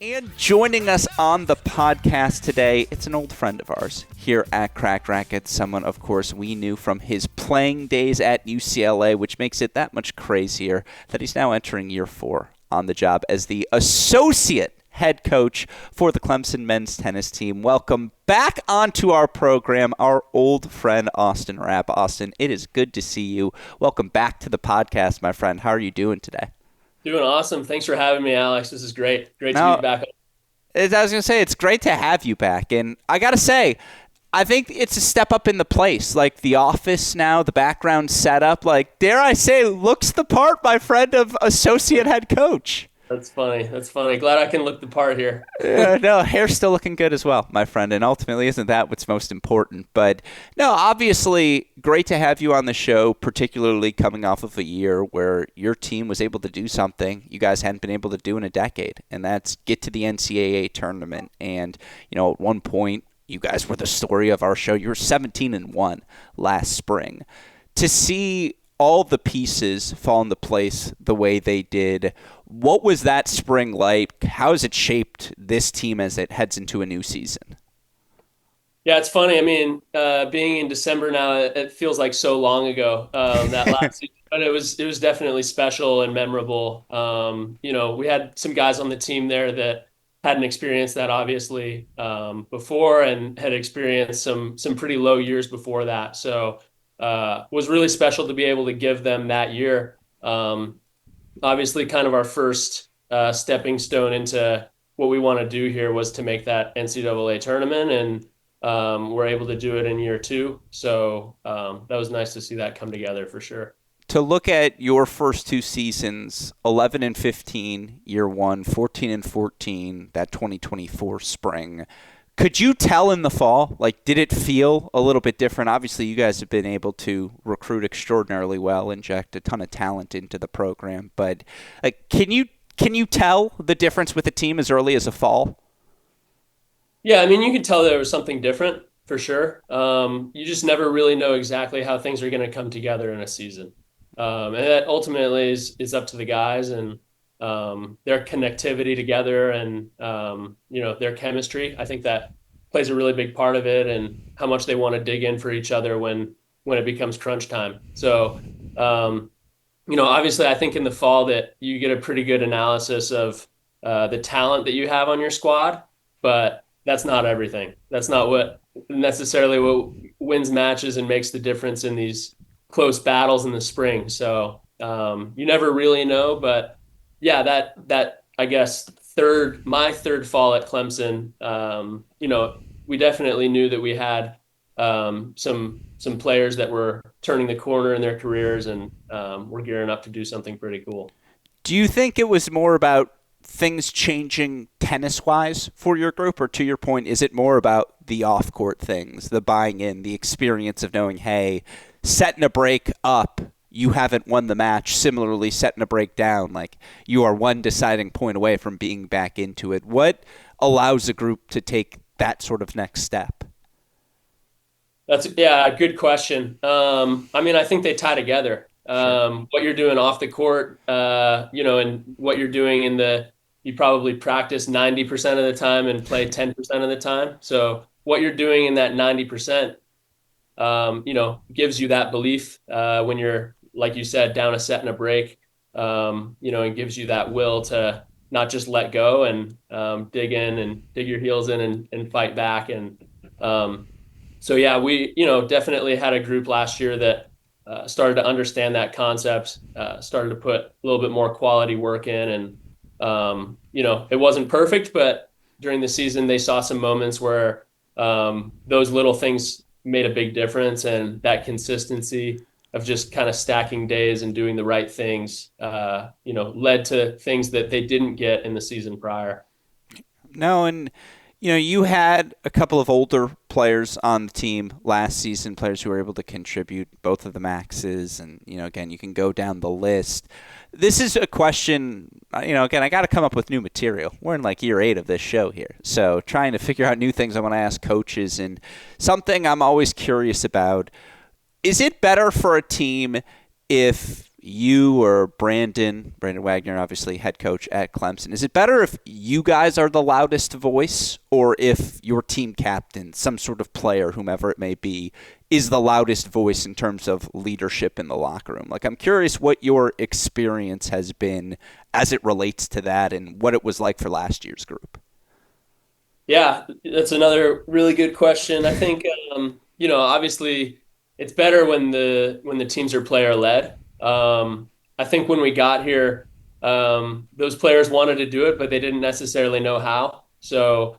And joining us on the podcast today, it's an old friend of ours here at Cracked Racquets, someone, of course, we knew from his playing days at UCLA, which makes it that much crazier that he's now entering year 4 on the job as the associate head coach for the Clemson men's tennis team. Welcome back onto our program, our old friend, Austin Rapp. Austin, it is good to see you. Welcome back to the podcast, my friend. How are you doing today? Doing awesome. Thanks for having me, Alex. This is great. Great to be back. I was going to say, it's great to have you back. And I got to say, I think it's a step up in the place. Like the office now, the background setup, like, dare I say, looks the part, my friend, of associate head coach. That's funny. Glad I can look the part here. No, hair's still looking good as well, my friend, and ultimately isn't that what's most important? But no, obviously great to have you on the show, particularly coming off of a year where your team was able to do something you guys hadn't been able to do in a decade, and that's get to the NCAA tournament. And, at one point, you guys were the story of our show. You were 17-1 last spring. To see all the pieces fall into place the way they did, what was that spring like? How has it shaped this team as it heads into a new season? Yeah, it's funny. I mean, being in December now, it feels like so long ago, that last season, but it was definitely special and memorable. We had some guys on the team there that hadn't experienced that obviously before, and had experienced some pretty low years before that. So was really special to be able to give them that year. Obviously, kind of our first stepping stone into what we want to do here was to make that NCAA tournament, and we're able to do it in year 2. So that was nice to see that come together for sure. To look at your first 2 seasons, 11-15 year 1, 14-14 that 2024 spring. Could you tell in the fall, like, did it feel a little bit different? Obviously, you guys have been able to recruit extraordinarily well, inject a ton of talent into the program. But can you tell the difference with the team as early as a fall? Yeah, I mean, you could tell there was something different for sure. You just never really know exactly how things are going to come together in a season. And that ultimately is up to the guys and their connectivity together and, their chemistry. I think that plays a really big part of it, and how much they want to dig in for each other when it becomes crunch time. So, obviously I think in the fall that you get a pretty good analysis of the talent that you have on your squad, but that's not everything. That's not what necessarily what wins matches and makes the difference in these close battles in the spring. So you never really know, but yeah, that I guess my third fall at Clemson, we definitely knew that we had some players that were turning the corner in their careers, and we're gearing up to do something pretty cool. Do you think it was more about things changing tennis-wise for your group, or to your point, is it more about the off-court things, the buying in, the experience of knowing, hey, setting a break up, you haven't won the match. Similarly, setting a break down, like you are one deciding point away from being back into it. What allows a group to take that sort of next step? That's a good question. I think they tie together. Sure. What you're doing off the court, and what you're doing you probably practice 90% of the time and play 10% of the time. So what you're doing in that 90%, gives you that belief when you're, like you said, down a set and a break, and gives you that will to not just let go and dig in and dig your heels in and fight back. And so, yeah, we, definitely had a group last year that started to understand that concept, started to put a little bit more quality work in. And, it wasn't perfect, but during the season, they saw some moments where those little things made a big difference, and that consistency of just kind of stacking days and doing the right things, led to things that they didn't get in the season prior. No, and you had a couple of older players on the team last season, players who were able to contribute, both of the Maxes, and again, you can go down the list. This is a question, again, I got to come up with new material. We're in like year 8 of this show here, so trying to figure out new things I want to ask coaches, and something I'm always curious about. Is it better for a team if you or Brandon Wagner, obviously head coach at Clemson, is it better if you guys are the loudest voice or if your team captain, some sort of player, whomever it may be, is the loudest voice in terms of leadership in the locker room? Like, I'm curious what your experience has been as it relates to that and what it was like for last year's group. Yeah, that's another really good question. I think obviously it's better when the teams are player led. I think when we got here, those players wanted to do it, but they didn't necessarily know how. So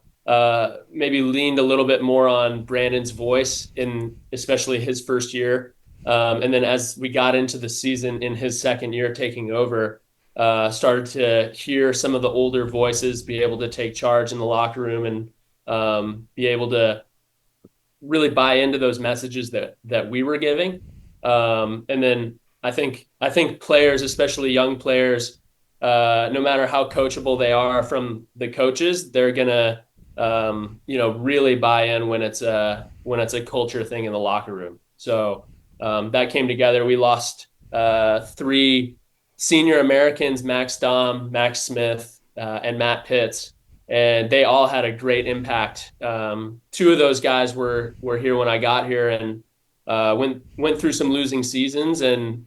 maybe leaned a little bit more on Brandon's voice in especially his first year. And then as we got into the season in his second year taking over, started to hear some of the older voices be able to take charge in the locker room and be able to really buy into those messages that we were giving. And then I think players, especially young players, no matter how coachable they are from the coaches, they're gonna really buy in when it's a culture thing in the locker room. So that came together. We lost three senior Americans: Max Dom, Max Smith, and Matt Pitts, and they all had a great impact. Two of those guys were here when I got here, and went through some losing seasons, and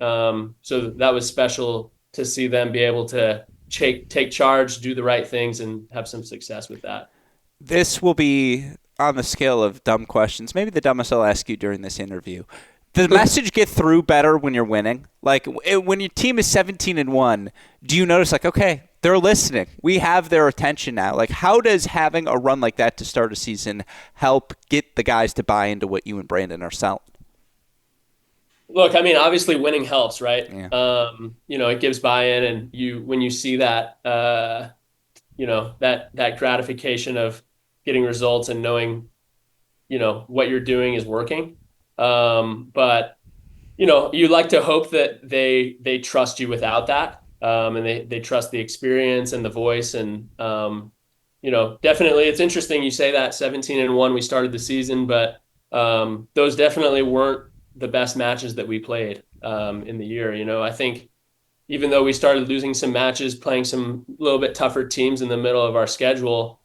so that was special to see them be able to take charge, do the right things, and have some success with that. This will be on the scale of dumb questions, maybe the dumbest I'll ask you during this interview. Does the message get through better when you're winning? Like when your team is 17-1, do you notice like, okay, they're listening. We have their attention now. Like how does having a run like that to start a season help get the guys to buy into what you and Brandon are selling? Look, I mean, obviously winning helps, right? Yeah. It gives buy-in, and when you see that, that gratification of getting results and knowing, what you're doing is working. But you like to hope that they trust you without that, and they trust the experience and the voice, and definitely it's interesting you say that 17-1 we started the season, but those definitely weren't the best matches that we played in the year. I think even though we started losing some matches, playing some little bit tougher teams in the middle of our schedule,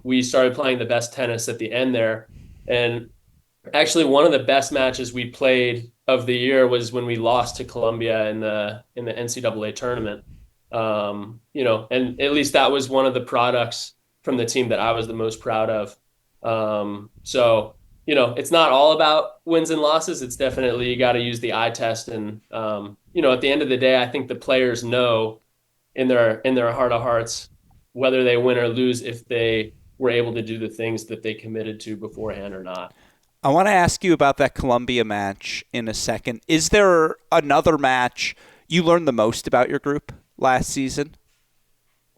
we started playing the best tennis at the end there. And actually, one of the best matches we played of the year was when we lost to Columbia in the NCAA tournament. And at least that was one of the products from the team that I was the most proud of. So it's not all about wins and losses. It's definitely you got to use the eye test, and at the end of the day, I think the players know in their heart of hearts whether they win or lose if they were able to do the things that they committed to beforehand or not. I want to ask you about that Columbia match in a second. Is there another match you learned the most about your group last season?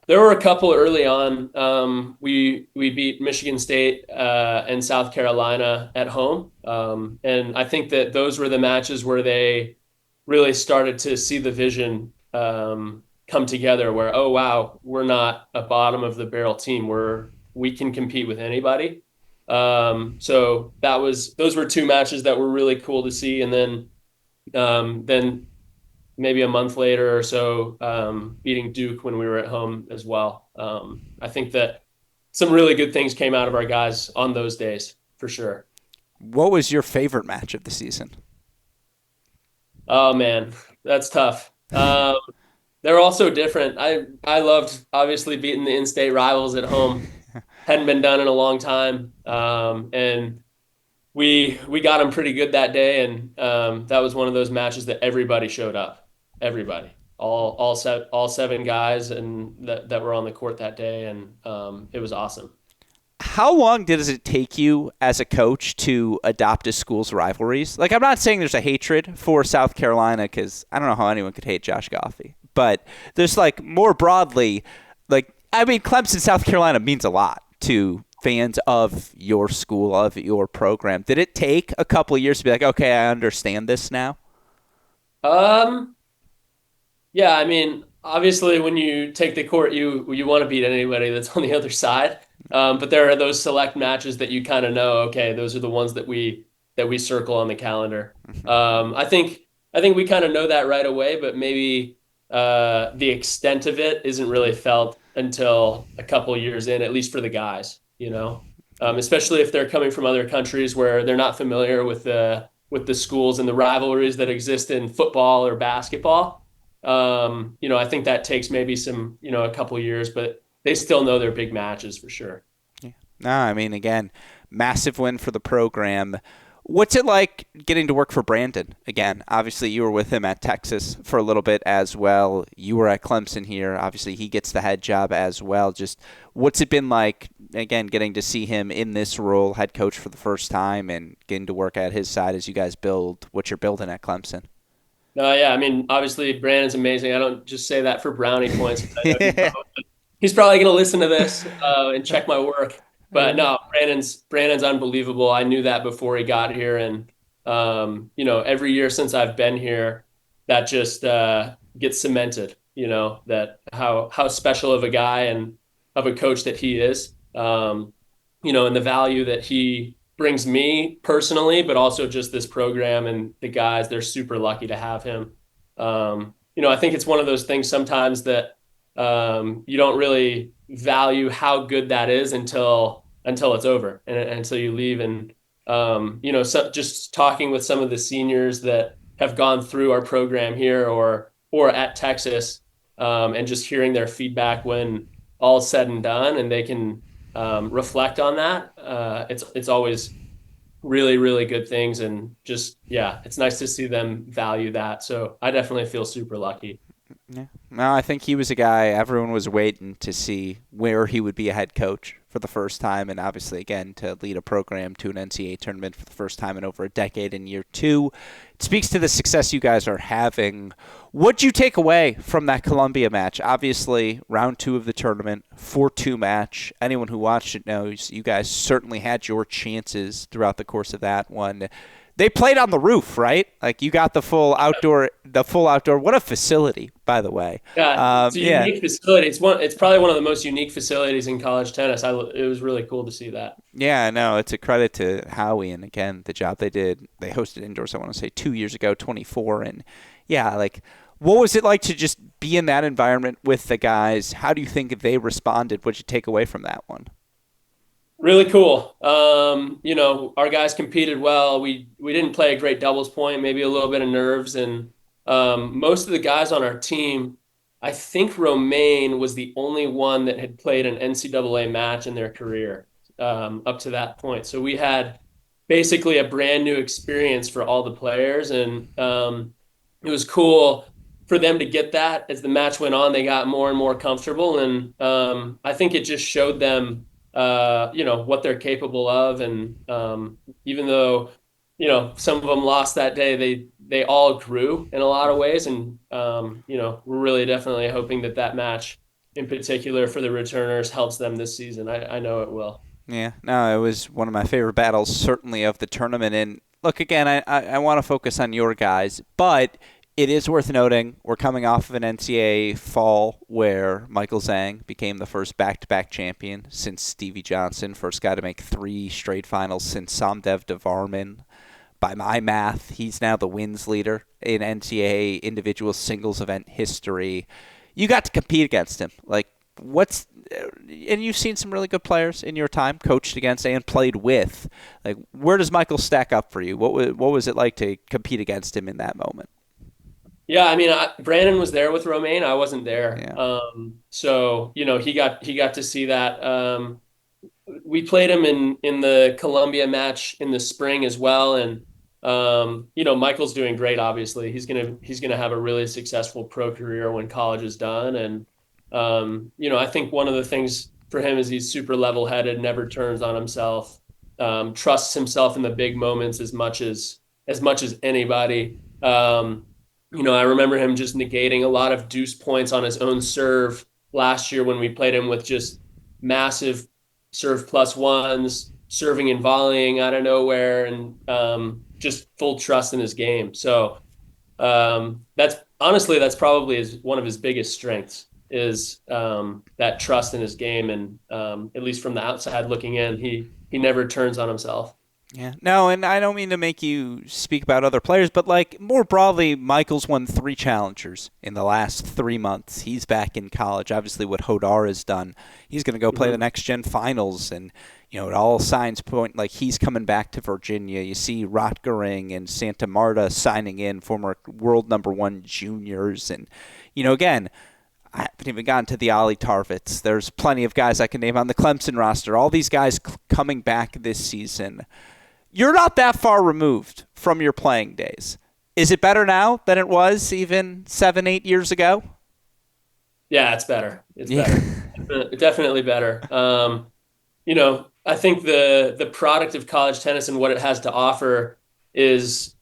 There were a couple early on. We beat Michigan State and South Carolina at home, and I think that those were the matches where they really started to see the vision come together. Where, oh wow, we're not a bottom of the barrel team. We can compete with anybody. So those were two matches that were really cool to see, and then maybe a month later or so, beating Duke when we were at home as well. I think that some really good things came out of our guys on those days, for sure. What was your favorite match of the season? Oh man, that's tough. They're all so different. I loved obviously beating the in-state rivals at home. Hadn't been done in a long time, and we got them pretty good that day, and that was one of those matches that everybody showed up. Everybody, all seven guys, and that were on the court that day, and it was awesome. How long does it take you as a coach to adopt a school's rivalries? Like, I'm not saying there's a hatred for South Carolina because I don't know how anyone could hate Josh Goffey, but there's like more broadly, like I mean, Clemson, South Carolina means a lot to fans of your school, of your program. Did it take a couple of years to be like, okay, I understand this now? Um, yeah, I mean, obviously, when you take the court, you want to beat anybody that's on the other side. But there are those select matches that you kind of know. Okay, those are the ones that we circle on the calendar. I think I think we kind of know that right away, but maybe the extent of it isn't really felt until a couple of years in, at least for the guys, especially if they're coming from other countries where they're not familiar with the schools and the rivalries that exist in football or basketball. I think that takes maybe a couple of years, but they still know their big matches for sure. Yeah. No, I mean, again, massive win for the program. What's it like getting to work for Brandon again? Obviously, you were with him at Texas for a little bit as well. You were at Clemson here. Obviously, he gets the head job as well. Just what's it been like, again, getting to see him in this role, head coach for the first time, and getting to work at his side as you guys build what you're building at Clemson? No, yeah, I mean, obviously Brandon's amazing. I don't just say that for brownie points. I know he's probably going to listen to this and check my work. But no, Brandon's unbelievable. I knew that before he got here, and every year since I've been here, that just gets cemented. That how special of a guy and of a coach that he is. And the value that he brings me personally, but also just this program and the guys. They're super lucky to have him. I think it's one of those things sometimes that you don't really value how good that is until it's over and until you leave. And just talking with some of the seniors that have gone through our program here or at Texas, and just hearing their feedback when all's said and done, and they can reflect on that. It's always really, really good things, and just yeah, it's nice to see them value that. So I definitely feel super lucky. Yeah. Well, I think he was a guy everyone was waiting to see where he would be a head coach for the first time, and obviously, again, to lead a program to an NCAA tournament for the first time in over a decade in year two. It speaks to the success you guys are having. What'd you take away from that Columbia match? Obviously, round two of the tournament, 4-2 match. Anyone who watched it knows you guys certainly had your chances throughout the course of that one. They played on the roof, right? Like you got the full outdoor. What a facility, by the way. Yeah, it's a Yeah, unique facility. It's probably one of the most unique facilities in college tennis. It was really cool to see that. yeah. No, it's a credit to Howie and again the job they did. They hosted indoors. I want to say 2 years ago, 24, and yeah, like what was it like to just be in that environment with the guys? How do you think they responded? What'd you take away from that one? Really cool. Our guys competed well. We didn't play a great doubles point, maybe a little bit of nerves, and most of the guys on our team, I think Romaine was the only one that had played an NCAA match in their career up to that point. So we had basically a brand new experience for all the players, and it was cool for them to get that. As the match went on, they got more and more comfortable, and I think it just showed them what they're capable of. And even though some of them lost that day, they all grew in a lot of ways. And we're really definitely hoping that match in particular for the returners helps them this season. I know it will. Yeah, no, it was one of my favorite battles, certainly of the tournament. And look, again, I want to focus on your guys, but it is worth noting we're coming off of an NCAA fall where Michael Zhang became the first back-to-back champion since Stevie Johnson, first guy to make 3 straight finals since Somdev Devarman. By my math, he's now the wins leader in NCAA individual singles event history. You got to compete against him. Like, and you've seen some really good players in your time, coached against and played with. Like, where does Michael stack up for you? What was it like to compete against him in that moment? Yeah, I mean, Brandon was there with Romaine. I wasn't there. Yeah. So he got to see that. We played him in the Columbia match in the spring as well, and Michael's doing great. Obviously, he's gonna have a really successful pro career when college is done. And I think one of the things for him is he's super level headed, never turns on himself, trusts himself in the big moments as much as anybody. I remember him just negating a lot of deuce points on his own serve last year when we played him with just massive serve plus ones, serving and volleying out of nowhere, and just full trust in his game. So that's probably one of his biggest strengths is that trust in his game. And at least from the outside looking in, he never turns on himself. Yeah. No, and I don't mean to make you speak about other players, but like more broadly, Michael's won 3 challengers in the last 3 months. He's back in college. Obviously, what Hodar has done, he's going to go play the Hmm. next gen finals, and it all signs point like he's coming back to Virginia. You see Rotgering and Santa Marta signing in, former world #1 juniors, and again. I haven't even gotten to the Ollie Tarvitz. There's plenty of guys I can name on the Clemson roster. All these guys coming back this season. You're not that far removed from your playing days. Is it better now than it was even 7, 8 years ago? Yeah, it's better. It's Yeah. better. Definitely better. I think the product of college tennis and what it has to offer is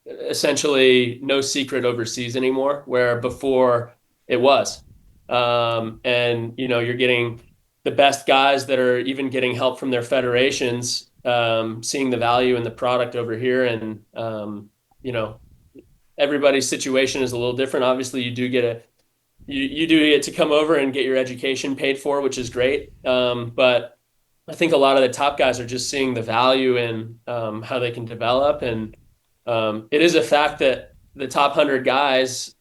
essentially no secret overseas anymore, where before it was. And you're getting the best guys that are even getting help from their federations, seeing the value in the product over here. And you know, everybody's situation is a little different. Obviously, you do get to come over and get your education paid for, which is great. But I think a lot of the top guys are just seeing the value in how they can develop, and it is a fact that the top 100 guys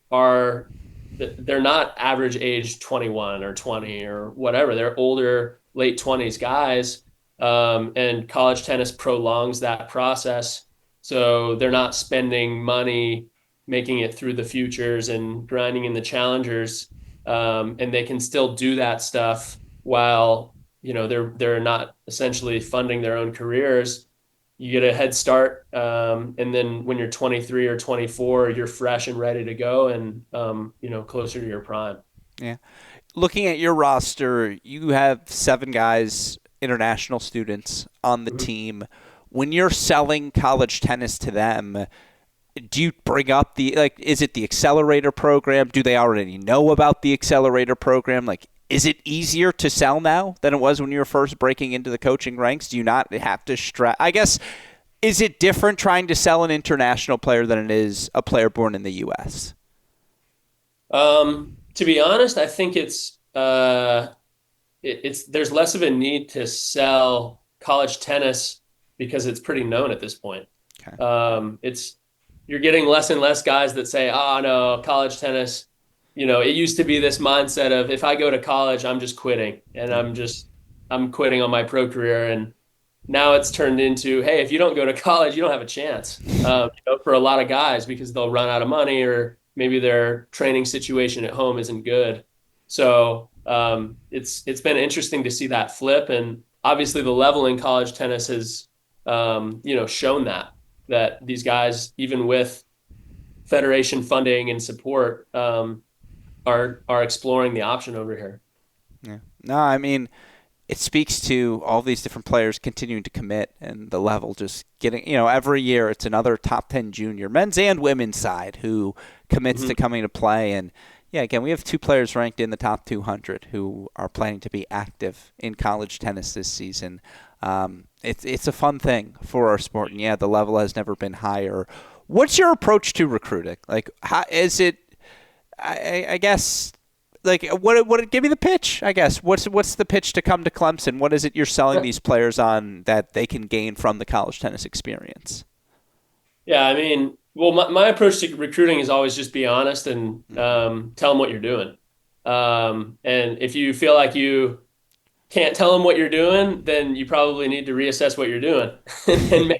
they're not average age 21 or 20 or whatever. They're older, late 20s guys, and college tennis prolongs that process. So they're not spending money making it through the futures and grinding in the challengers, and they can still do that stuff while they're not essentially funding their own careers. You get a head start, and then when you're 23 or 24, you're fresh and ready to go, and closer to your prime. Yeah. Looking at your roster, you have 7 guys, international students on the Mhm. team. When you're selling college tennis to them, do you bring up is it the accelerator program? Do they already know about the accelerator program? Like, is it easier to sell now than it was when you were first breaking into the coaching ranks? Do you not have to I guess, is it different trying to sell an international player than it is a player born in the U.S.? To be honest, I think it's there's less of a need to sell college tennis because it's pretty known at this point. Okay. It's You're getting less and less guys that say, "Oh no, college tennis." It used to be this mindset of if I go to college, I'm just quitting, and I'm quitting on my pro career. And now it's turned into, hey, if you don't go to college, you don't have a chance. For a lot of guys because they'll run out of money or maybe their training situation at home isn't good. So it's been interesting to see that flip, and obviously the level in college tennis has shown that these guys, even with federation funding and support, are exploring the option over here. Yeah. No, I mean, it speaks to all these different players continuing to commit and the level just getting, every year it's another top 10 junior, men's and women's side, who commits to Mm-hmm. coming to play. And yeah, again, we have 2 players ranked in the top 200 who are planning to be active in college tennis this season. It's a fun thing for our sport. And yeah, the level has never been higher. What's your approach to recruiting? Like, how is it, I guess, like what give me the pitch, I guess. What's the pitch to come to Clemson? What is it you're selling these players on that they can gain from the college tennis experience? Yeah, I mean, well, my approach to recruiting is always just be honest and tell them what you're doing. And if you feel like you can't tell them what you're doing, then you probably need to reassess what you're doing and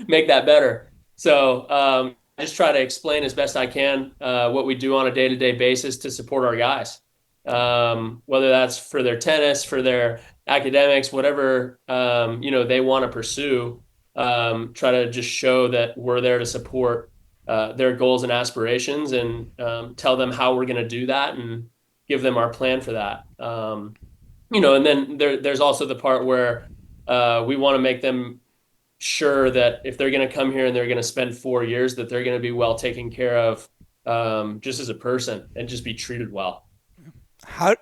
make that better. So I just try to explain as best I can what we do on a day-to-day basis to support our guys, whether that's for their tennis, for their academics, whatever they want to pursue. Try to just show that we're there to support their goals and aspirations, and tell them how we're going to do that and give them our plan for that. And then there's also the part where we want to make them sure that if they're going to come here and they're going to spend 4 years, that they're going to be well taken care of, just as a person, and just be treated well.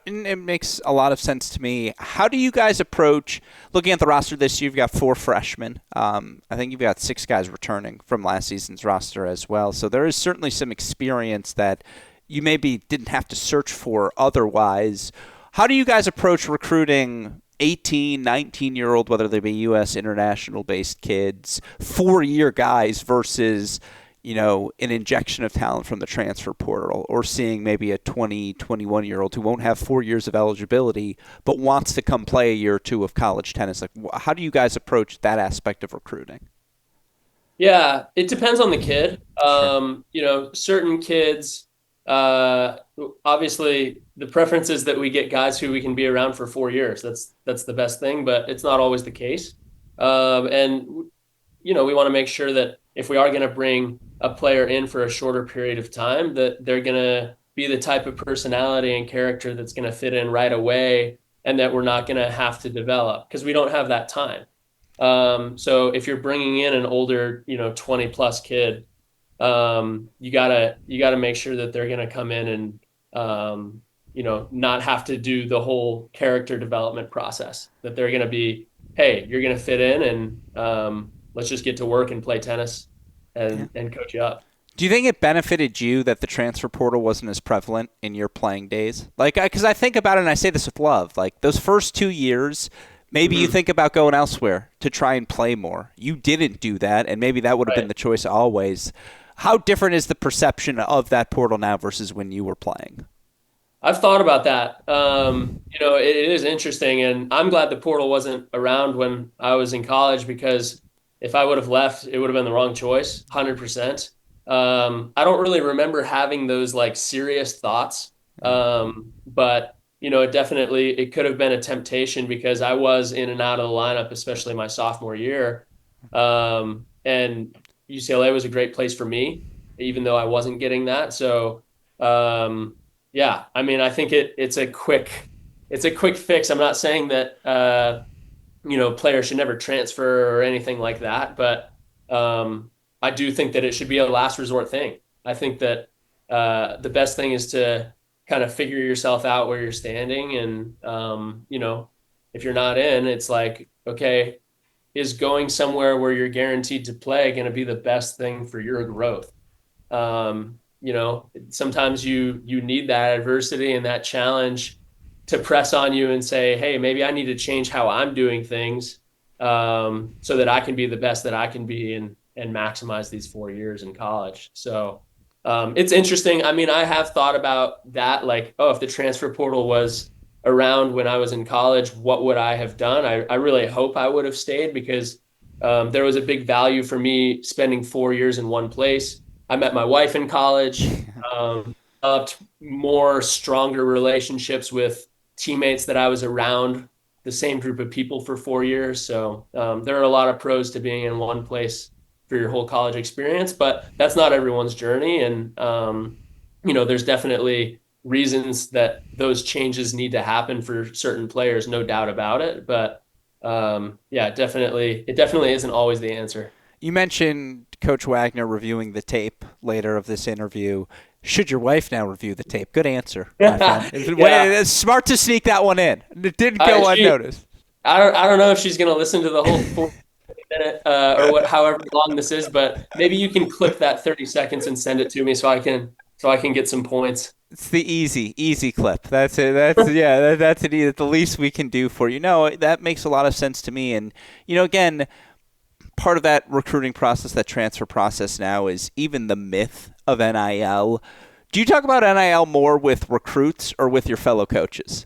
And it makes a lot of sense to me. How do you guys approach looking at the roster this year? You've got 4 freshmen. I think you've got 6 guys returning from last season's roster as well. So there is certainly some experience that you maybe didn't have to search for otherwise. How do you guys approach recruiting 18, 19-year-old, whether they be U.S. international-based kids, 4-year guys versus, an injection of talent from the transfer portal, or seeing maybe a 20, 21-year-old who won't have 4 years of eligibility but wants to come play a year or two of college tennis? Like, how do you guys approach that aspect of recruiting? Yeah, it depends on the kid. Sure. Certain kids, uh, obviously the preference is that we get guys who we can be around for 4 years. That's the best thing, but it's not always the case. And we want to make sure that if we are going to bring a player in for a shorter period of time, that they're going to be the type of personality and character that's going to fit in right away, and that we're not going to have to develop because we don't have that time. So if you're bringing in an older, 20 plus kid, you gotta make sure that they're gonna come in and not have to do the whole character development process. That they're gonna be, hey, you're gonna fit in, and let's just get to work and play tennis Yeah. and coach you up. Do you think it benefited you that the transfer portal wasn't as prevalent in your playing days? Like, because I think about it, and I say this with love. Like those first 2 years, maybe you Mm-hmm. think about going elsewhere to try and play more. You didn't do that, and maybe that would have been Right. the choice always. How different is the perception of that portal now versus when you were playing? I've thought about that. It is interesting, and I'm glad the portal wasn't around when I was in college because if I would have left, it would have been the wrong choice, 100%. I don't really remember having those like serious thoughts, but it could have been a temptation because I was in and out of the lineup, especially my sophomore year, and UCLA was a great place for me, even though I wasn't getting that. So. Yeah, I mean, I think it's a quick fix. I'm not saying that players should never transfer or anything like that, but I do think that it should be a last resort thing. I think that the best thing is to kind of figure yourself out where you're standing, and if you're not in, it's like, okay, is going somewhere where you're guaranteed to play going to be the best thing for your growth? Sometimes you need that adversity and that challenge to press on you and say, hey, maybe I need to change how I'm doing things, so that I can be the best that I can be, and maximize these 4 years in college. So it's interesting. I mean, I have thought about that, like, oh, if the transfer portal was around when I was in college, what would I have done? I really hope I would have stayed because there was a big value for me spending 4 years in one place. I met my wife in college, developed more stronger relationships with teammates that I was around the same group of people for 4 years. So there are a lot of pros to being in one place for your whole college experience, but that's not everyone's journey. And, there's definitely reasons that those changes need to happen for certain players, no doubt about it. But yeah, it definitely isn't always the answer. You mentioned Coach Wagner reviewing the tape later of this interview. Should your wife now review the tape? Good answer, my friend. Yeah. It's smart to sneak that one in. It didn't I, go she, unnoticed. I don't know if she's going to listen to the whole 40 minute, however long this is, but maybe you can clip that 30 seconds and send it to me so I can get some points. It's the easy clip. That's it. That's the least we can do for you. No, that makes a lot of sense to me. And again, part of that recruiting process, that transfer process now is even the myth of NIL. Do you talk about NIL more with recruits or with your fellow coaches?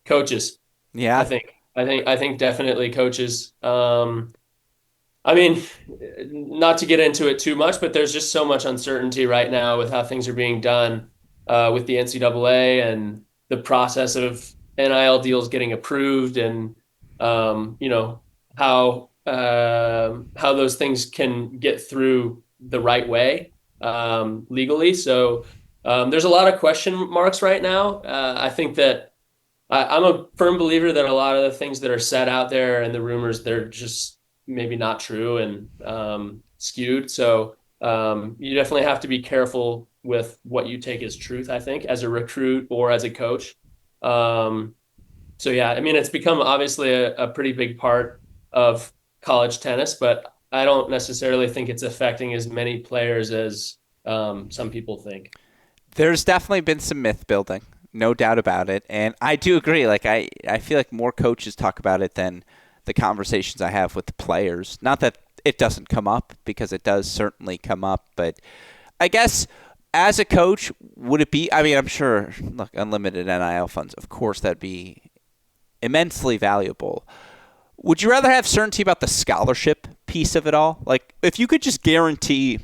Coaches, I Yeah. think. I think definitely coaches. I mean, not to get into it too much, but there's just so much uncertainty right now with how things are being done with the NCAA and the process of NIL deals getting approved, and how those things can get through the right way legally. So there's a lot of question marks right now. I think that I'm a firm believer that a lot of the things that are said out there and the rumors, they're just maybe not true and skewed. So you definitely have to be careful with what you take as truth, I think, as a recruit or as a coach. Um, so yeah, I mean, it's become obviously a pretty big part of college tennis, but I don't necessarily think it's affecting as many players as some people think. There's definitely been some myth building. no doubt about it. And I do agree. Like I feel like more coaches talk about it than the conversations I have with the players. Not that it doesn't come up, because it does certainly come up, but I guess as a coach, would it be, I mean, I'm sure, look, unlimited NIL funds, of course that'd be immensely valuable. Would you rather have certainty about the scholarship piece of it all? Like, if you could just guarantee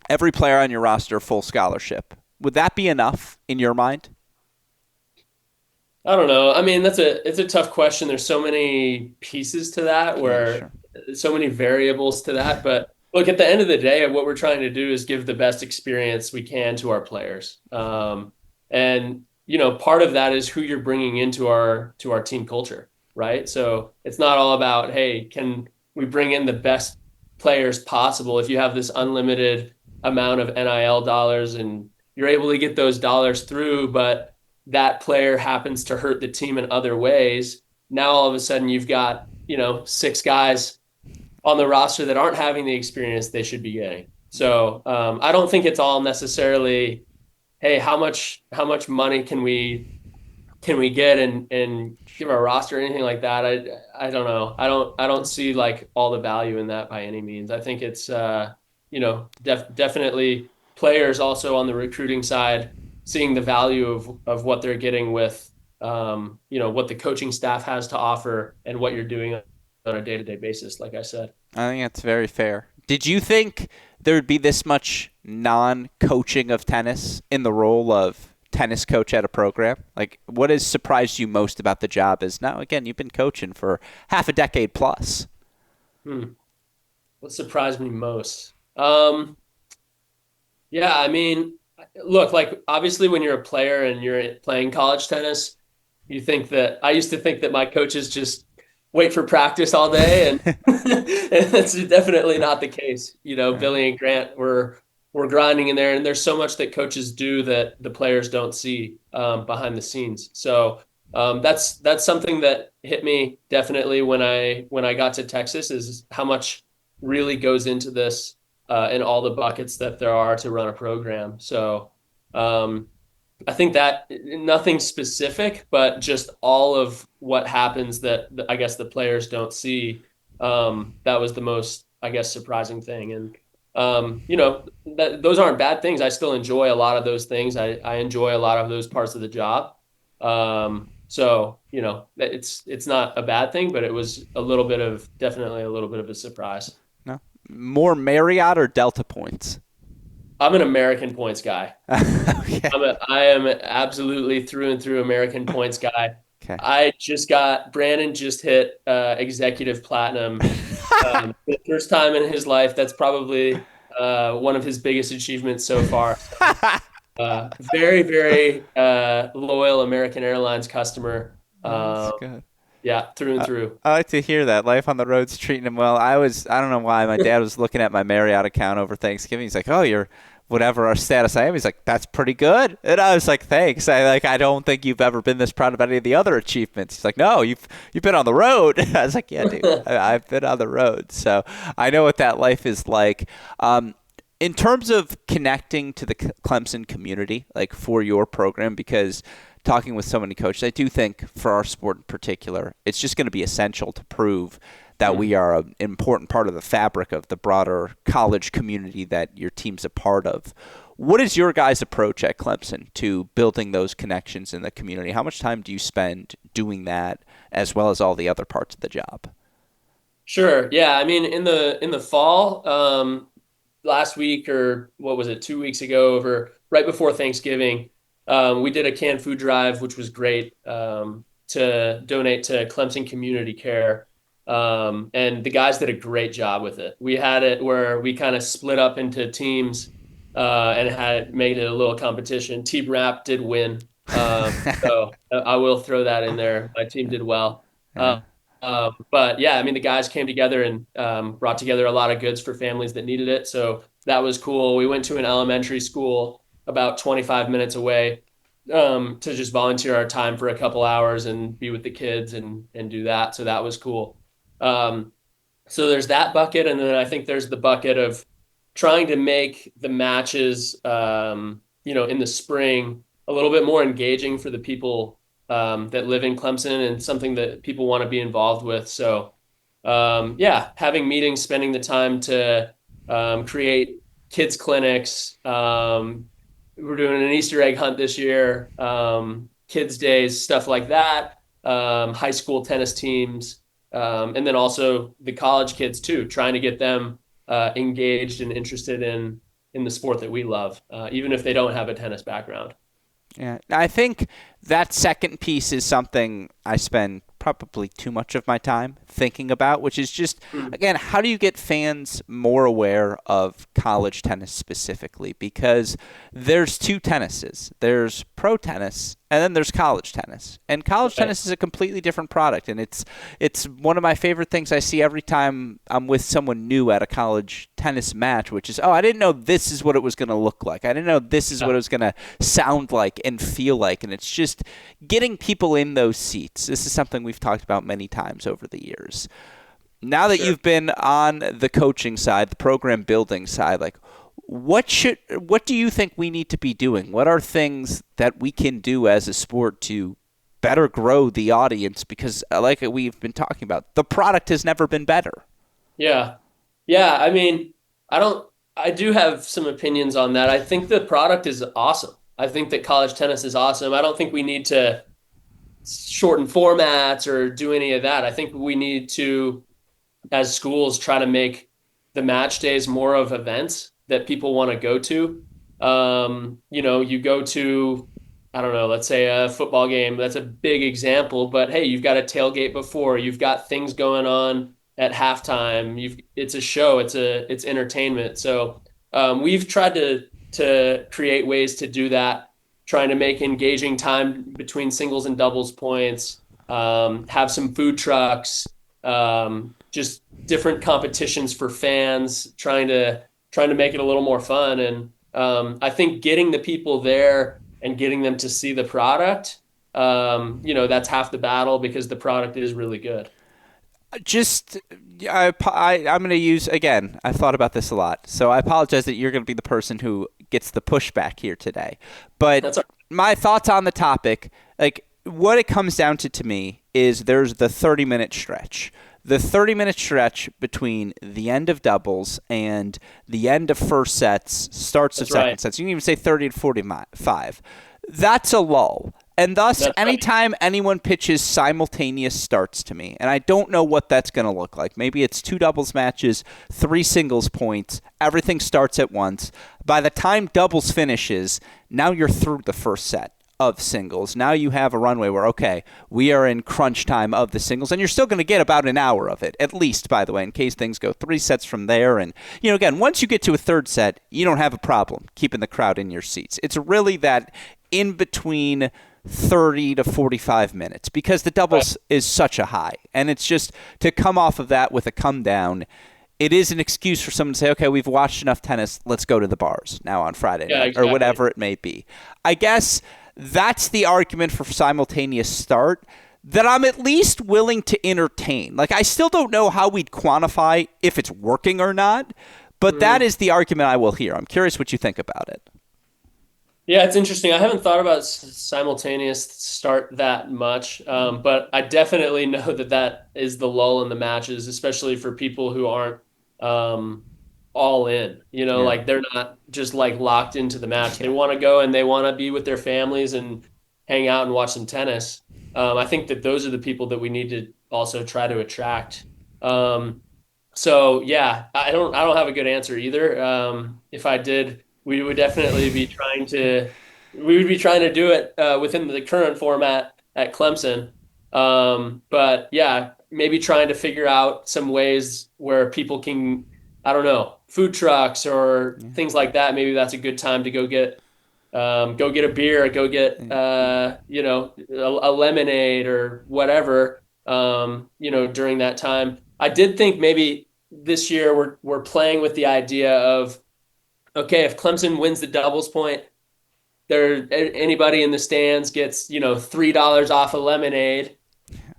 every player on your roster full scholarship, would that be enough in your mind? I don't know. I mean, it's a tough question. There's so many pieces to that, Yeah, where sure. so many variables to that. But look, at the end of the day, what we're trying to do is give the best experience we can to our players. And part of that is who you're bringing into our team culture, right? So it's not all about, hey, can we bring in the best players possible? If you have this unlimited amount of NIL dollars and you're able to get those dollars through, but that player happens to hurt the team in other ways, now all of a sudden you've got, six guys on the roster that aren't having the experience they should be getting. So I don't think it's all necessarily, hey, how much money can we get and give our roster or anything like that. I don't know. I don't see like all the value in that by any means. I think it's definitely players also on the recruiting side seeing the value of what they're getting with what the coaching staff has to offer and what you're doing on a day-to-day basis, like I said. I think that's very fair. Did you think there would be this much non-coaching of tennis in the role of tennis coach at a program? Like, what has surprised you most about the job is now, again, you've been coaching for half a decade plus. Hmm. What surprised me most? Yeah, I mean, look, like obviously when you're a player and you're playing college tennis, you think that I used to think that my coaches just wait for practice all day, and and that's definitely not the case. Right. Billy and Grant were grinding in there, and there's so much that coaches do that the players don't see behind the scenes. So that's something that hit me definitely when I got to Texas, is how much really goes into this and all the buckets that there are to run a program. So um, I think that nothing specific, but just all of what happens that I guess the players don't see. That was the most, I guess, surprising thing. And those aren't bad things. I still enjoy a lot of those things. I enjoy a lot of those parts of the job. So it's not a bad thing, but it was definitely a little bit of a surprise. No. More Marriott or Delta points? I'm an American points guy. Okay. I am absolutely through and through American points guy. Okay. Brandon just hit executive platinum for the first time in his life. That's probably one of his biggest achievements so far. Very, very loyal American Airlines customer. That's good. Yeah, through and through. I like to hear that. Life on the road's treating him well. I don't know why. My dad was looking at my Marriott account over Thanksgiving. He's like, oh, you're whatever our status I am. He's like, that's pretty good. And I was like, thanks. I don't think you've ever been this proud of any of the other achievements. He's like, no, you've been on the road. I was like, yeah, dude, I've been on the road. So I know what that life is like. In terms of connecting to the Clemson community, like for your program, because talking with so many coaches, I do think for our sport in particular, it's just going to be essential to prove that we are an important part of the fabric of the broader college community that your team's a part of. What is your guys' approach at Clemson to building those connections in the community? How much time do you spend doing that, as well as all the other parts of the job? Sure. Yeah. I mean, in the fall, last week, or what was it, 2 weeks ago, over right before Thanksgiving, we did a canned food drive, which was great, to donate to Clemson Community Care. And the guys did a great job with it. We had it where we kind of split up into teams and had made it a little competition. Team Rapp did win. So I will throw that in there. My team did well. Uh, Yeah. but yeah, I mean, the guys came together and brought together a lot of goods for families that needed it. So that was cool. We went to an elementary school about 25 minutes away to just volunteer our time for a couple hours and be with the kids and do that. So that was cool. Um, so there's that bucket, and then I think there's the bucket of trying to make the matches, in the spring. a little bit more engaging for the people that live in Clemson and something that people want to be involved with. So, yeah, having meetings, spending the time to create kids clinics. We're doing an Easter egg hunt this year, kids days, stuff like that. High school tennis teams, and then also the college kids too, trying to get them engaged and interested in the sport that we love, even if they don't have a tennis background. Yeah, I think that second piece is something I spend probably too much of my time thinking about, which is just, Mm. again, how do you get fans more aware of college tennis specifically? Because there's two tennises. There's pro tennis and then there's college tennis. And college Right. tennis is a completely different product, and it's one of my favorite things I see every time I'm with someone new at a college tennis match, which is, oh, I didn't know this is what it was going to look like. I didn't know this is Yeah, what it was going to sound like and feel like. And it's just getting people in those seats. This is something we've talked about many times over the years. Now that sure. you've been on the coaching side, the program building side, like what do you think we need to be doing? What are things that we can do as a sport to better grow the audience? Because like we've been talking about, the product has never been better. Yeah. Yeah. I mean, I don't, I do have some opinions on that. I think the product is awesome. I think that college tennis is awesome. I don't think we need to shorten formats or do any of that. I think we need to, as schools, try to make the match days more of events that people want to go to. You go to, I don't know, let's say a football game. That's a big example, but hey, you've got a tailgate before. You've got things going on at halftime. It's a show. It's entertainment. So we've tried to create ways to do that, trying to make engaging time between singles and doubles points. Have some food trucks. Just different competitions for fans, trying to make it a little more fun. And I think getting the people there and getting them to see the product, that's half the battle because the product is really good. Just I'm going to use again. I thought about this a lot, so I apologize that you're going to be the person who gets the pushback here today. But That's all. my thoughts on the topic, like what it comes down to me, is there's the 30-minute stretch. The 30-minute stretch between the end of doubles and the end of first sets, starts of That's second right. sets. You can even say 30 to 45. That's a lull. And thus, That's right. anytime anyone pitches simultaneous starts to me, and I don't know what that's going to look like. Maybe it's two doubles matches, three singles points, everything starts at once. By the time doubles finishes, now you're through the first set of singles. Now you have a runway where, okay, we are in crunch time of the singles, and you're still going to get about an hour of it, at least, by the way, in case things go three sets from there. And, again, once you get to a third set, you don't have a problem keeping the crowd in your seats. It's really that in between 30 to 45 minutes because the Right. doubles is such a high. And it's just to come off of that with a come down, it is an excuse for someone to say, okay, we've watched enough tennis. Let's go to the bars now on Friday Yeah, night or exactly. whatever it may be. I guess that's the argument for simultaneous start that I'm at least willing to entertain. Like, I still don't know how we'd quantify if it's working or not, but that Mhm. is the argument I will hear. I'm curious what you think about it. Yeah, it's interesting. I haven't thought about simultaneous start that much, but I definitely know that that is the lull in the matches, especially for people who aren't um, all in. Yeah. Like they're not just like locked into the match. They want to go and they want to be with their families and hang out and watch some tennis. I think that those are the people that we need to also try to attract. Um, so yeah, I don't have a good answer either. If I did, we would definitely be trying to do it within the current format at Clemson. But yeah, maybe trying to figure out some ways where people can, I don't know, food trucks or Yeah. things like that. Maybe that's a good time to go get a beer, go get a lemonade or whatever. During that time, I did think maybe this year we're playing with the idea of, okay, if Clemson wins the doubles point, anybody in the stands gets $3 off a lemonade,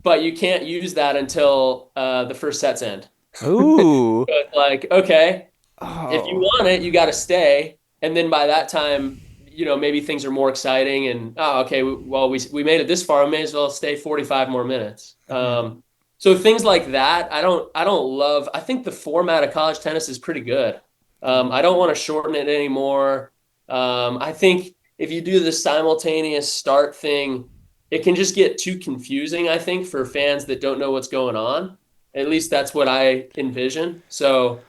but you can't use that until the first sets end. Ooh. But like, okay, if you Oh. want it, you got to stay, and then by that time, maybe things are more exciting and, oh, okay, well, we made it this far. We may as well stay 45 more minutes. So things like that, I don't love. I think the format of college tennis is pretty good. I don't want to shorten it anymore. I think if you do the simultaneous start thing, it can just get too confusing, I think, for fans that don't know what's going on. At least that's what I envision. So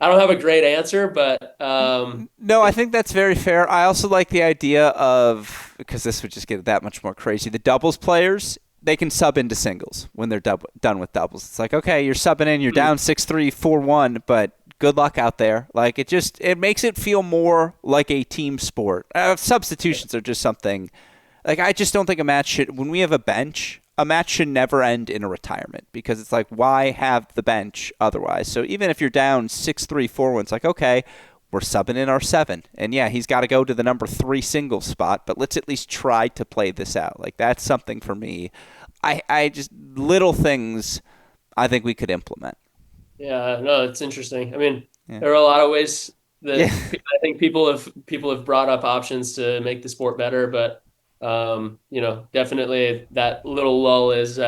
I don't have a great answer, but No, I think that's very fair. I also like the idea of, because this would just get that much more crazy, the doubles players, they can sub into singles when they're done with doubles. It's like, okay, you're subbing in, you're down 6-3, 4-1, but good luck out there. Like, it makes it feel more like a team sport. Substitutions are just something, like, I just don't think when we have a match should never end in a retirement, because it's like, why have the bench otherwise? So even if you're down 6-3, 4-1, it's like, okay, we're subbing in our 7. And yeah, he's got to go to the number 3 singles spot, but let's at least try to play this out. Like, that's something for me. I just, little things I think we could implement. Yeah, no, it's interesting. I mean, Yeah. there are a lot of ways that Yeah. I think people have brought up options to make the sport better, but definitely that little lull is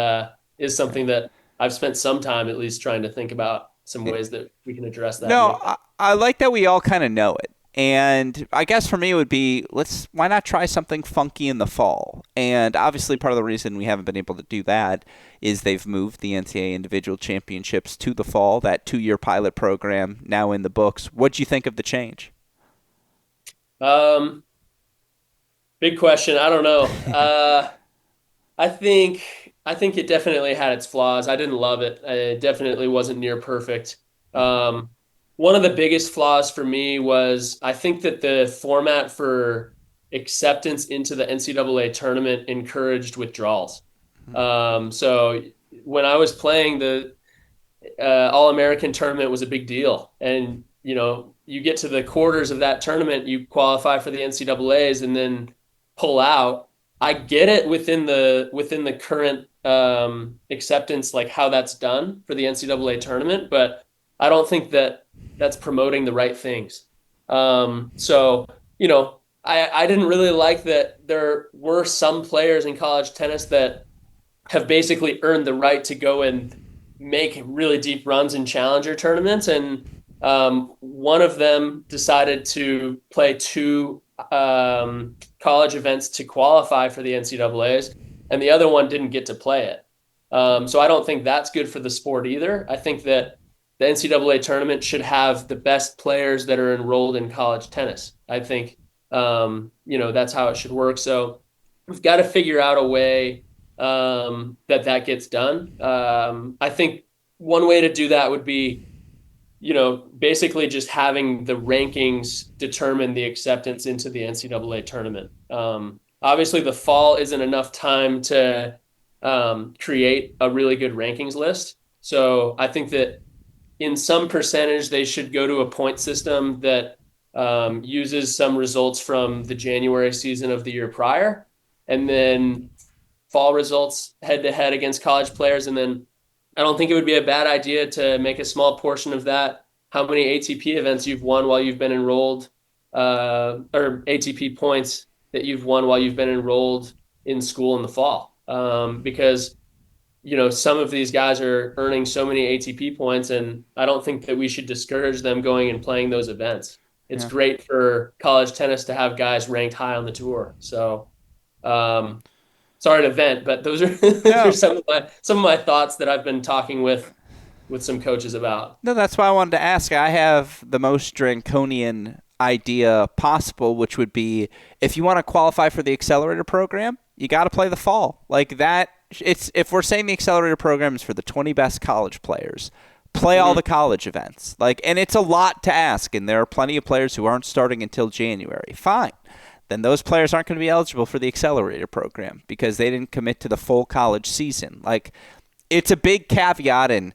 something that I've spent some time at least trying to think about some ways that we can address that and No, make that. I like that we all kind of know it. And I guess for me it would be, why not try something funky in the fall? And obviously part of the reason we haven't been able to do that is they've moved the NCAA individual championships to the fall, that 2-year pilot program now in the books. What'd you think of the change? Um, Big question. I don't know. I think it definitely had its flaws. I didn't love it. It definitely wasn't near perfect. Um, One of the biggest flaws for me was I think that the format for acceptance into the NCAA tournament encouraged withdrawals. So when I was playing, the All-American tournament was a big deal, and you get to the quarters of that tournament, you qualify for the NCAA's, and then pull out. I get it within the current acceptance, like how that's done for the NCAA tournament, but I don't think that that's promoting the right things. So I didn't really like that there were some players in college tennis that have basically earned the right to go and make really deep runs in challenger tournaments, and one of them decided to play 2 college events to qualify for the NCAA's, and the other one didn't get to play it. So I don't think that's good for the sport either. I think that the NCAA tournament should have the best players that are enrolled in college tennis. I think that's how it should work. So we've got to figure out a way that gets done. I think one way to do that would be, basically just having the rankings determine the acceptance into the NCAA tournament. Obviously, the fall isn't enough time to create a really good rankings list. So I think that in some percentage, they should go to a point system that uses some results from the January season of the year prior, and then fall results head to head against college players. And then I don't think it would be a bad idea to make a small portion of that how many ATP events you've won while you've been enrolled, or ATP points that you've won while you've been enrolled in school in the fall. Because some of these guys are earning so many ATP points, and I don't think that we should discourage them going and playing those events. It's Yeah. great for college tennis to have guys ranked high on the tour. So, sorry to vent, but those are those are No, some of my thoughts that I've been talking with some coaches about. no, that's why I wanted to ask. I have the most draconian idea possible, which would be, if you want to qualify for the accelerator program, you got to play the fall. Like that, if we're saying the accelerator program is for the 20 best college players, play all the college events. Like, and it's a lot to ask, and there are plenty of players who aren't starting until January. Fine. Then those players aren't going to be eligible for the accelerator program because they didn't commit to the full college season. Like, it's a big caveat, and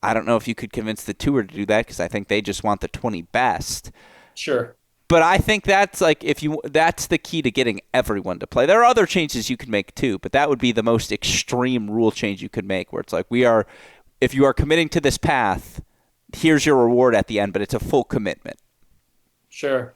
I don't know if you could convince the tour to do that, because I think they just want the 20 best. Sure. But I think that's that's the key to getting everyone to play. There are other changes you can make too, but that would be the most extreme rule change you could make, where it's like, if you are committing to this path, here's your reward at the end, but it's a full commitment. Sure.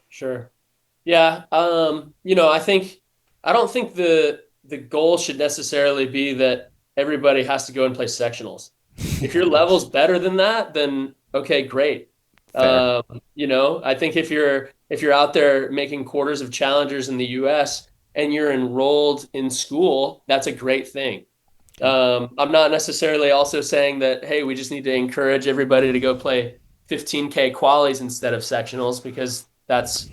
Yeah, I don't think the goal should necessarily be that everybody has to go and play sectionals. If your level's better than that, then okay, great. Fair. I think if you're out there making quarters of challengers in the US and you're enrolled in school, that's a great thing. Okay. I'm not necessarily also saying that, hey, we just need to encourage everybody to go play 15K qualies instead of sectionals because that's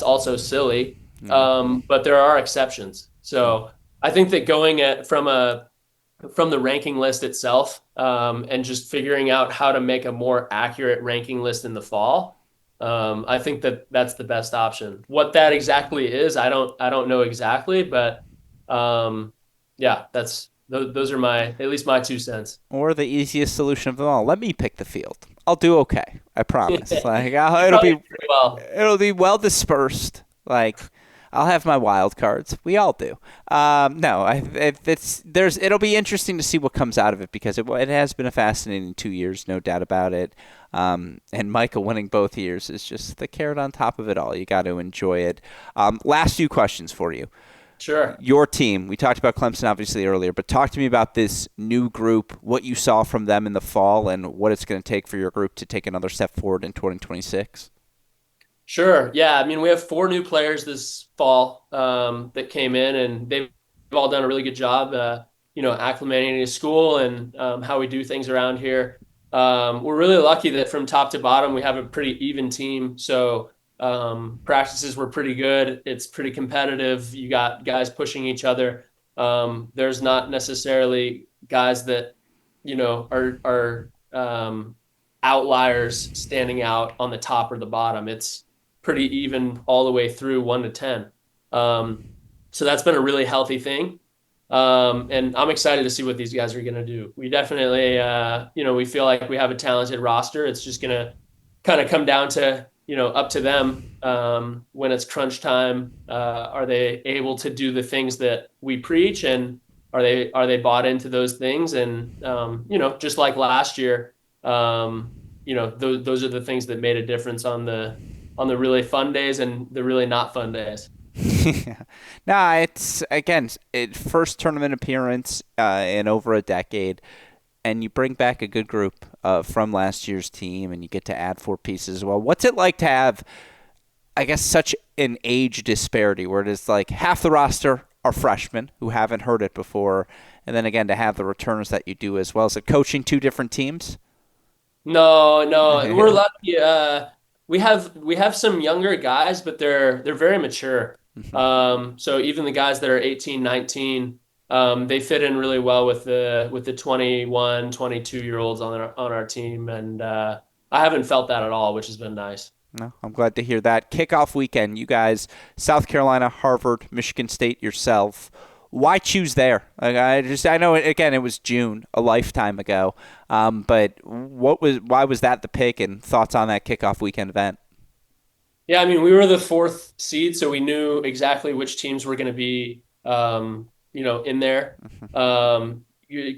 also silly. Yeah. But there are exceptions. So I think that going at from the ranking list itself, and just figuring out how to make a more accurate ranking list in the fall, I think that that's the best option. What that exactly is, I don't know exactly, but yeah, those are my at least my 2 cents. Or the easiest solution of them all. Let me pick the field. I'll do okay. I promise. Like You it'll probably be do pretty well. well dispersed. Like I'll have my wild cards. We all do. No, it'll be interesting to see what comes out of it because it has been a fascinating 2 years, no doubt about it. And Michael winning both years is just the carrot on top of it all. You got to enjoy it. Last few questions for you. Sure. Your team, we talked about Clemson obviously earlier, but talk to me about this new group, what you saw from them in the fall, and what it's going to take for your group to take another step forward in 2026. Sure. Yeah. I mean, we have 4 new players this fall that came in, and they've all done a really good job, acclimating to school and how we do things around here. We're really lucky that from top to bottom, we have a pretty even team. So practices were pretty good. It's pretty competitive. You got guys pushing each other. There's not necessarily guys that, are outliers standing out on the top or the bottom. It's pretty even all the way through 1 to 10. So that's been a really healthy thing. And I'm excited to see what these guys are going to do. We definitely, we feel like we have a talented roster. It's just going to kind of come down to, up to them when it's crunch time. Are they able to do the things that we preach, and are they bought into those things? And just like last year, those are the things that made a difference on the really fun days and the really not fun days. Yeah. Nah, it's again first tournament appearance in over a decade, and you bring back a good group from last year's team, and you get to add 4 pieces as well. What's it like to have, I guess, such an age disparity where it is like half the roster are freshmen who haven't heard it before, and then again to have the returners that you do as well? Is it coaching 2 different teams? No, no, we're lucky. We have some younger guys, but they're very mature. So even the guys that are 18, 19, they fit in really well with the 21, 22-year olds on our team, and I haven't felt that at all, which has been nice. No, I'm glad to hear that. Kickoff weekend, you guys, South Carolina, Harvard, Michigan State, yourself. Why choose there? Like, I know again it was June, a lifetime ago. But why was that the pick, and thoughts on that kickoff weekend event? Yeah, I mean, we were the fourth seed, so we knew exactly which teams were going to be, in there.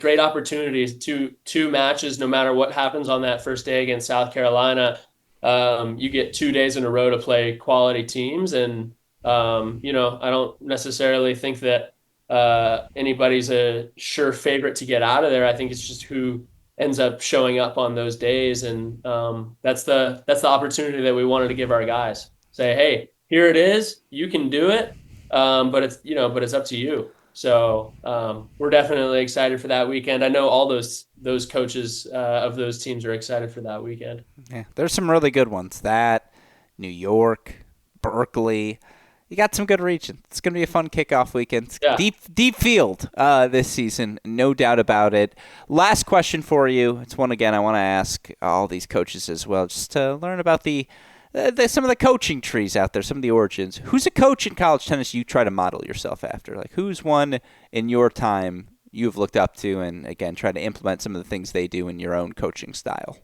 Great opportunities, two matches, no matter what happens on that first day against South Carolina. You get 2 days in a row to play quality teams, and I don't necessarily think that anybody's a sure favorite to get out of there. I think it's just who ends up showing up on those days, and that's the opportunity that we wanted to give our guys. Say, hey, here it is, you can do it, but it's up to you. So we're definitely excited for that weekend. I know all those coaches of those teams are excited for that weekend. Yeah, there's some really good ones. That New York, Berkeley. You got some good region. It's going to be a fun kickoff weekend. It's Yeah. deep field this season, no doubt about it. Last question for you. It's one again I want to ask all these coaches as well, just to learn about some of the coaching trees out there, some of the origins. Who's a coach in college tennis you try to model yourself after? Like who's one in your time you've looked up to, and again try to implement some of the things they do in your own coaching style?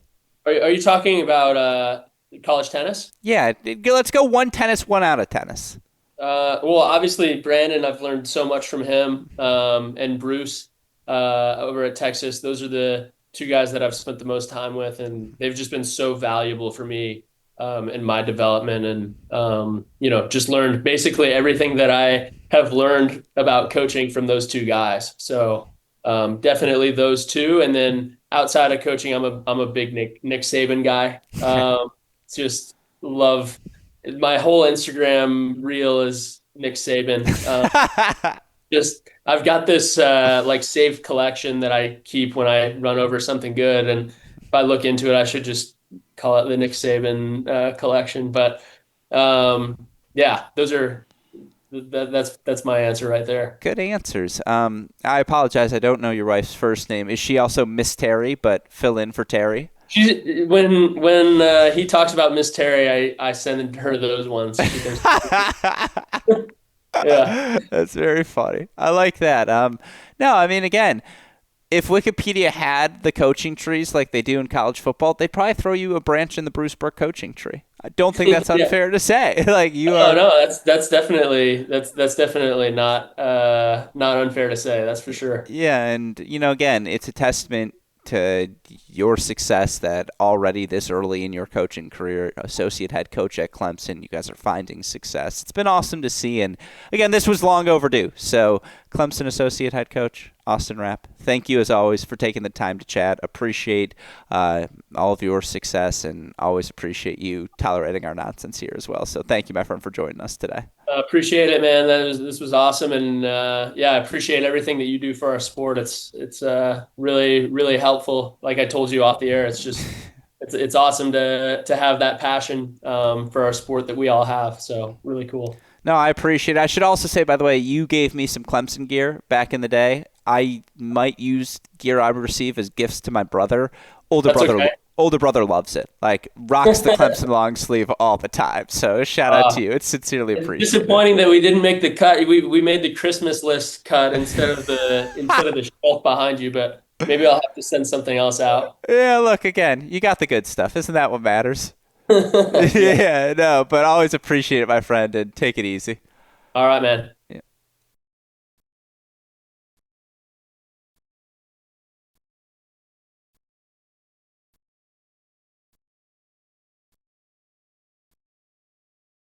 Are you talking about college tennis? Yeah, let's go one tennis, one out of tennis. Well, obviously Brandon, I've learned so much from him, and Bruce over at Texas. Those are the two guys that I've spent the most time with, and they've just been so valuable for me in my development, and just learned basically everything that I have learned about coaching from those two guys. So definitely those two, and then outside of coaching, I'm a big Nick Saban guy. Just love my whole Instagram reel is Nick Saban. Just I've got this like saved collection that I keep when I run over something good, and if I look into it, I should just call it the Nick Saban collection. But yeah, that's my answer right there. Good answers. I apologize. I don't know your wife's first name. Is she also Miss Terry, but fill in for Terry? When he talks about Miss Terry, I send her those ones. Yeah. That's very funny. I like that. No, I mean, again, if Wikipedia had the coaching trees like they do in college football, they'd probably throw you a branch in the Bruce Burke coaching tree. I don't think that's Yeah. unfair to say. Like you Oh are. no, that's definitely not unfair to say. That's for sure. Yeah, and again, it's a testament to your success that already this early in your coaching career, associate head coach at Clemson, you guys are finding success. It's been awesome to see, and again, this was long overdue. So, Clemson associate head coach Austin Rapp, thank you as always for taking the time to chat. Appreciate all of your success, and always appreciate you tolerating our nonsense here as well. So, thank you, my friend, for joining us today. Appreciate it, man. This was awesome, and yeah, I appreciate everything that you do for our sport. It's really really helpful. Like I told you off the air, it's awesome to have that passion for our sport that we all have. So really cool. No, I appreciate it. I should also say, by the way, you gave me some Clemson gear back in the day. I might use gear I would receive as gifts to my brother. That's okay. Older brother loves it. Like rocks the Clemson long sleeve all the time. So shout out to you. It's sincerely It's appreciated. disappointing that we didn't make the cut. We made the Christmas list cut instead of the shelf behind you, but maybe I'll have to send something else out. Yeah, look, again, you got the good stuff. Isn't that what matters? Yeah. Yeah, no, but always appreciate it, my friend, and take it easy. All right, man.